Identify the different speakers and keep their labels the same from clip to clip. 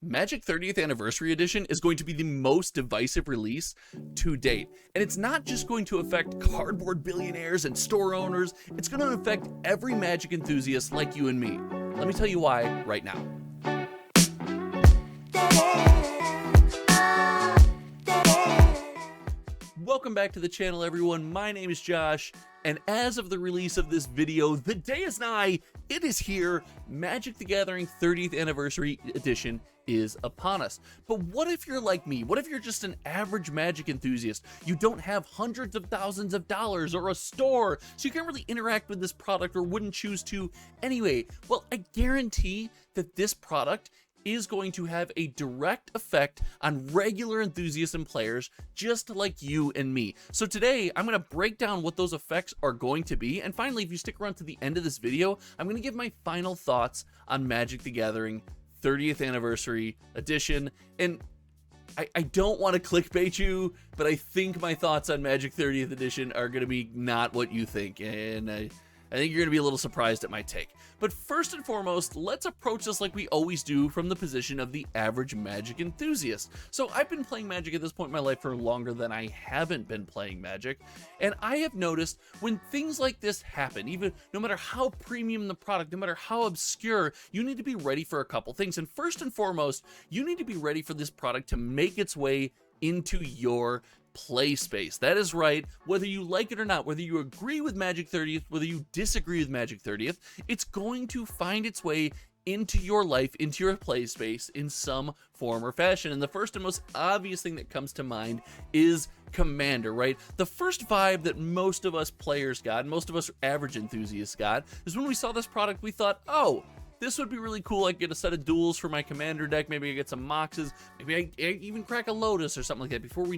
Speaker 1: Magic 30th Anniversary Edition is going to be the most divisive release to date. And it's not just going to affect cardboard billionaires and store owners, it's going to affect every Magic enthusiast like you and me. Let me tell you why right now. Welcome back to the channel, everyone. My name is Josh, and as of the release of this video, the day is nigh. It is here. Magic the Gathering 30th Anniversary Edition is upon us. But what if you're like me? What if you're just an average Magic enthusiast? You don't have hundreds of thousands of dollars or a store, so you can't really interact with this product or wouldn't choose to anyway. Well, I guarantee that this product is going to have a direct effect on regular enthusiasts and players just like you and me. So today I'm going to break down what those effects are going to be, and finally, if you stick around to the end of this video, I'm going to give my final thoughts on Magic the Gathering 30th Anniversary Edition. And I don't want to clickbait you, but I think my thoughts on Magic 30th Edition are going to be not what you think, and I think you're going to be a little surprised at my take. But first and foremost, let's approach this like we always do, from the position of the average Magic enthusiast. So I've been playing Magic at this point in my life for longer than I haven't been playing Magic, and I have noticed when things like this happen, even no matter how premium the product, no matter how obscure, you need to be ready for a couple things. And first and foremost, you need to be ready for this product to make its way into your play space. That is right. Whether you like it or not, whether you agree with Magic 30th, whether you disagree with Magic 30th, it's going to find its way into your life, into your play space in some form or fashion. And the first and most obvious thing that comes to mind is Commander, right? The first vibe that most of us players got, and most of us average enthusiasts got, is when we saw this product, we thought, oh, this would be really cool. I get a set of duels for my Commander deck. Maybe I get some Moxes. Maybe I even crack a Lotus or something like that before we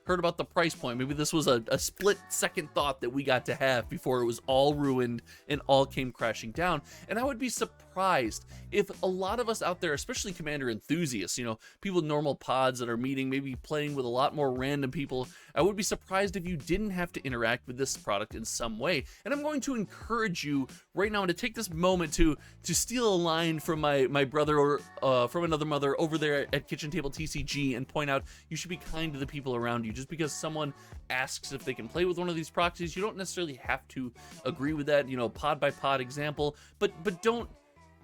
Speaker 1: heard about the price point. Maybe this was a split second thought that we got to have before it was all ruined and all came crashing down. And I would be surprised if a lot of us out there, especially Commander enthusiasts, you know, people in normal pods that are meeting, maybe playing with a lot more random people, I would be surprised if you didn't have to interact with this product in some way. And I'm going to encourage you right now to take this moment to steal a line from my brother or from another mother over there at Kitchen Table TCG and point out you should be kind to the people around you. Just because someone asks if they can play with one of these proxies, you don't necessarily have to agree with that, you know, pod by pod example, but don't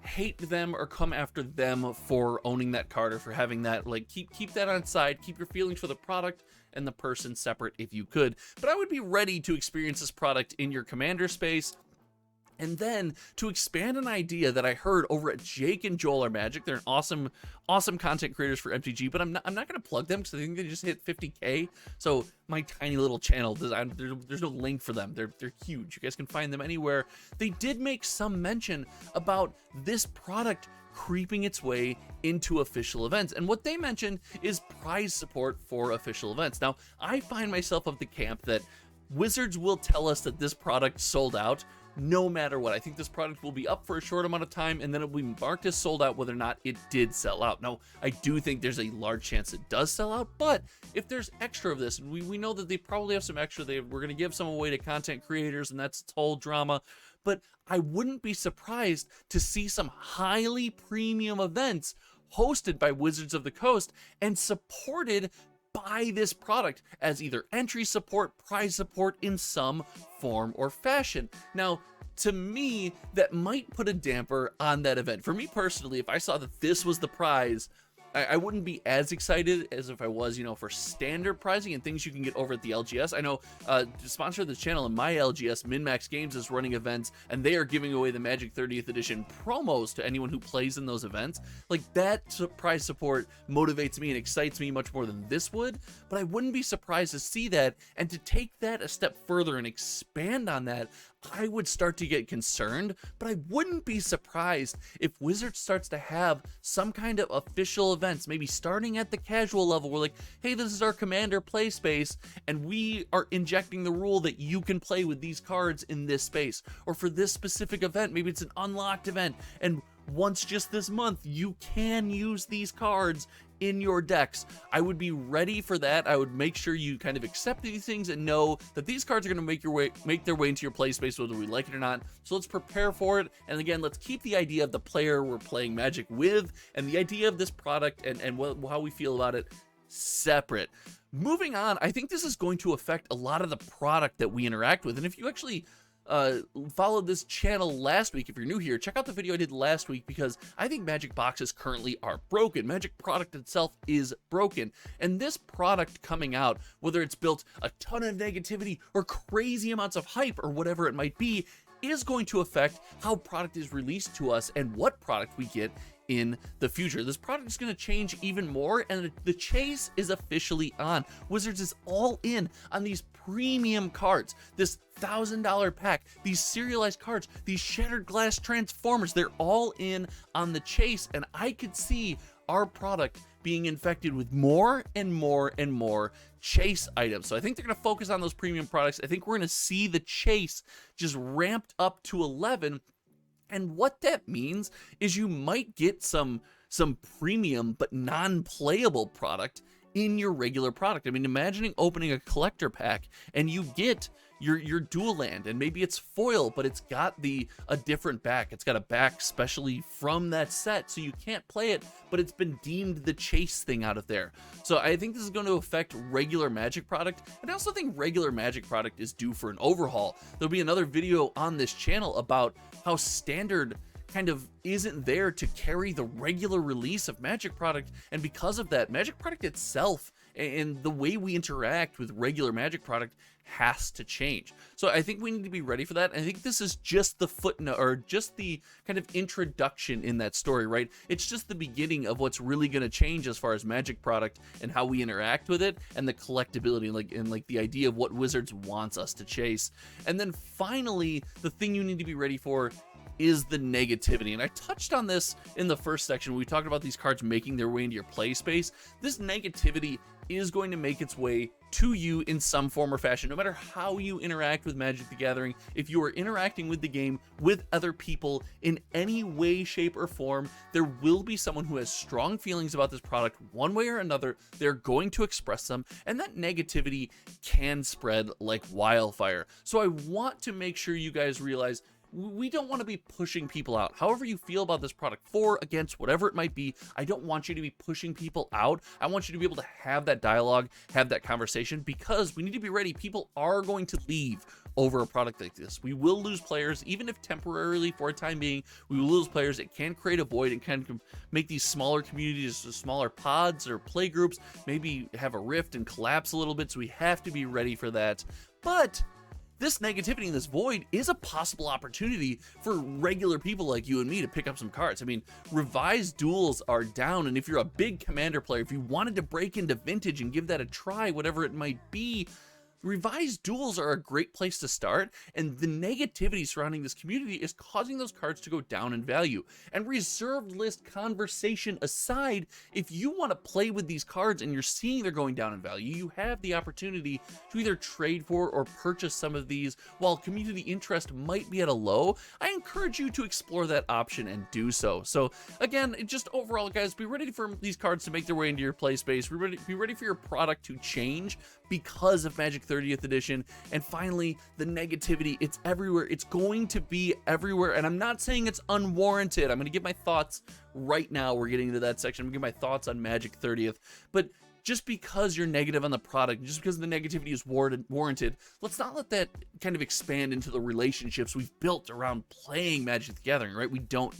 Speaker 1: hate them or come after them for owning that card or for having that. Like, keep that on side. Keep your feelings for the product and the person separate if you could. But I would be ready to experience this product in your Commander space. And then to expand an idea that I heard over at Jake and Joel are Magic. They're an awesome content creators for MTG, but I'm not going to plug them because I think they just hit 50K. So my tiny little channel, there's no link for them. They're huge. You guys can find them anywhere. They did make some mention about this product creeping its way into official events, and what they mentioned is prize support for official events. Now, I find myself of the camp that Wizards will tell us that this product sold out no matter what. I think this product will be up for a short amount of time, and then it will be marked as sold out whether or not it did sell out. Now, I do think there's a large chance it does sell out, but if there's extra of this, and we know that they probably have some extra, we're going to give some away to content creators, and that's its whole drama, but I wouldn't be surprised to see some highly premium events hosted by Wizards of the Coast and supported by this product as either entry support, prize support in some form or fashion. Now, to me, that might put a damper on that event. For me personally, if I saw that this was the prize, I wouldn't be as excited as if I was, you know, for standard prizing and things you can get over at the LGS. I know the sponsor of this channel in my LGS, MinMax Games, is running events, and they are giving away the Magic 30th Edition promos to anyone who plays in those events. Like, that prize support motivates me and excites me much more than this would, but I wouldn't be surprised to see that, and to take that a step further and expand on that, I would start to get concerned. But I wouldn't be surprised if Wizards starts to have some kind of official events, maybe starting at the casual level. We're like, hey, this is our Commander play space, and we are injecting the rule that you can play with these cards in this space. Or for this specific event, maybe it's an unlocked event, and once just this month, you can use these cards in your decks. I would be ready for that. I would make sure you kind of accept these things and know that these cards are going to make their way into your play space, whether we like it or not. So let's prepare for it. And again, let's keep the idea of the player we're playing Magic with and the idea of this product and how we feel about it separate. Moving on, I think this is going to affect a lot of the product that we interact with. And if you actually followed this channel last week, if you're new here, check out the video I did last week, because I think Magic boxes currently are broken. Magic product itself is broken, and this product coming out, whether it's built a ton of negativity or crazy amounts of hype or whatever it might be, is going to affect how product is released to us and what product we get in the future. This product is going to change even more, and the chase is officially on. Wizards is all in on these premium cards, this $1,000 pack, these serialized cards, these shattered glass transformers. They're all in on the chase, and I could see our product being infected with more and more and more chase items. So I think they're going to focus on those premium products. I think we're going to see the chase just ramped up to 11. And what that means is you might get some premium but non-playable product in your regular product. I mean, imagining opening a collector pack and you get your dual land, and maybe it's foil, but it's got a different back. It's got a back specially from that set, so you can't play it, but it's been deemed the chase thing out of there. So I think this is going to affect regular Magic product, and I also think regular Magic product is due for an overhaul. There'll be another video on this channel about how standard kind of isn't there to carry the regular release of Magic product, and because of that, Magic product itself and the way we interact with regular Magic product has to change. So I think we need to be ready for that. I think this is just the footnote, or just the kind of introduction in that story, right? It's just the beginning of what's really going to change as far as Magic product and how we interact with it, and the collectability, and like the idea of what Wizards wants us to chase. And then finally, the thing you need to be ready for is the negativity. And I touched on this in the first section. We talked about these cards making their way into your play space. This negativity is going to make its way to you in some form or fashion, no matter how you interact with Magic the Gathering. If you are interacting with the game with other people in any way, shape, or form, there will be someone who has strong feelings about this product one way or another. They're going to express them, and that negativity can spread like wildfire. So I want to make sure you guys realize we don't want to be pushing people out. However you feel about this product, for, against, whatever it might be, I don't want you to be pushing people out. I want you to be able to have that dialogue, have that conversation, because we need to be ready. People are going to leave over a product like this. We will lose players, even if temporarily, for a time being, we will lose players. It can create a void and can make these smaller communities, smaller pods or play groups, maybe have a rift and collapse a little bit, so we have to be ready for that. But this negativity and this void is a possible opportunity for regular people like you and me to pick up some cards. I mean, revised duels are down, and if you're a big Commander player, if you wanted to break into Vintage and give that a try, whatever it might be, revised duels are a great place to start, and the negativity surrounding this community is causing those cards to go down in value. And reserved list conversation aside, if you want to play with these cards and you're seeing they're going down in value, you have the opportunity to either trade for or purchase some of these while community interest might be at a low. I encourage you to explore that option and do so. So again, just overall, guys, be ready for these cards to make their way into your play space. Be ready for your product to change because of Magic 30th edition. And finally, the negativity, it's everywhere. It's going to be everywhere, and I'm not saying it's unwarranted. I'm going to give my thoughts right now. We're getting into that section. I'm going to give my thoughts on Magic 30th, but just because you're negative on the product, just because the negativity is warranted, let's not let that kind of expand into the relationships we've built around playing Magic the Gathering, right? We don't.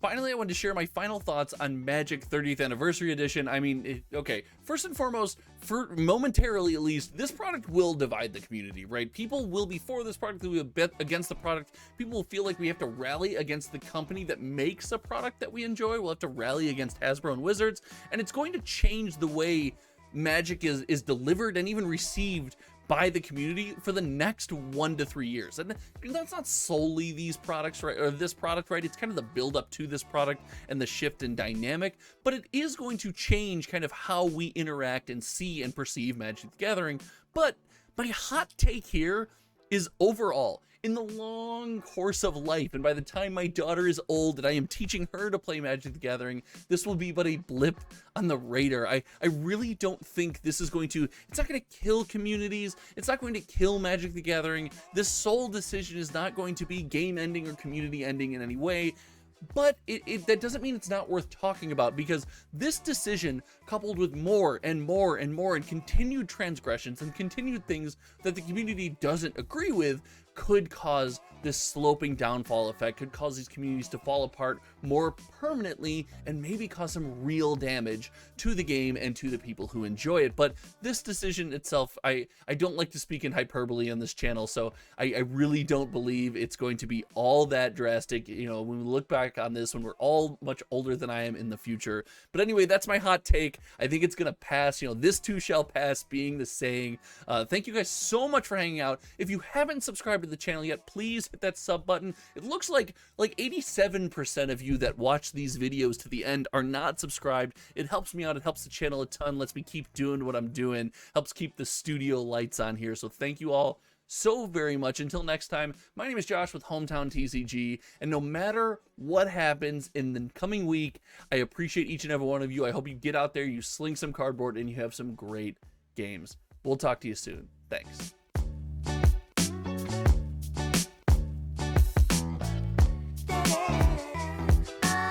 Speaker 1: Finally, I wanted to share my final thoughts on Magic 30th Anniversary Edition. I mean, okay, first and foremost, for momentarily at least, this product will divide the community, right? People will be for this product, they will be against the product. People will feel like we have to rally against the company that makes a product that we enjoy. We'll have to rally against Hasbro and Wizards, and it's going to change the way Magic is delivered and even received by the community for the next 1 to 3 years. And that's not solely these products, right, or this product, right? It's kind of the build up to this product and the shift in dynamic, but it is going to change kind of how we interact and see and perceive Magic the Gathering. But my hot take here is overall, in the long course of life, and by the time my daughter is old and I am teaching her to play Magic the Gathering, this will be but a blip on the radar. I really don't think this is going to, it's not going to kill communities, it's not going to kill Magic the Gathering. This sole decision is not going to be game ending or community ending in any way. But that doesn't mean it's not worth talking about, because this decision, coupled with more and more and more and continued transgressions and continued things that the community doesn't agree with, could cause this sloping downfall effect, could cause these communities to fall apart more permanently and maybe cause some real damage to the game and to the people who enjoy it. But this decision itself, I don't like to speak in hyperbole on this channel, so I really don't believe it's going to be all that drastic, you know, when we look back on this when we're all much older than I am in the future. But anyway, that's my hot take. I think it's gonna pass. You know, this too shall pass being the saying. Thank you guys so much for hanging out. If you haven't subscribed to the channel yet, please hit that sub button. It looks like 87% of you that watch these videos to the end are not subscribed. It helps me out, it helps the channel a ton, lets me keep doing what I'm doing, helps keep the studio lights on here. So thank you all so very much. Until next time, my name is Josh with Hometown TCG, and no matter what happens in the coming week, I appreciate each and every one of you. I hope you get out there, you sling some cardboard, and you have some great games. We'll talk to you soon. Thanks.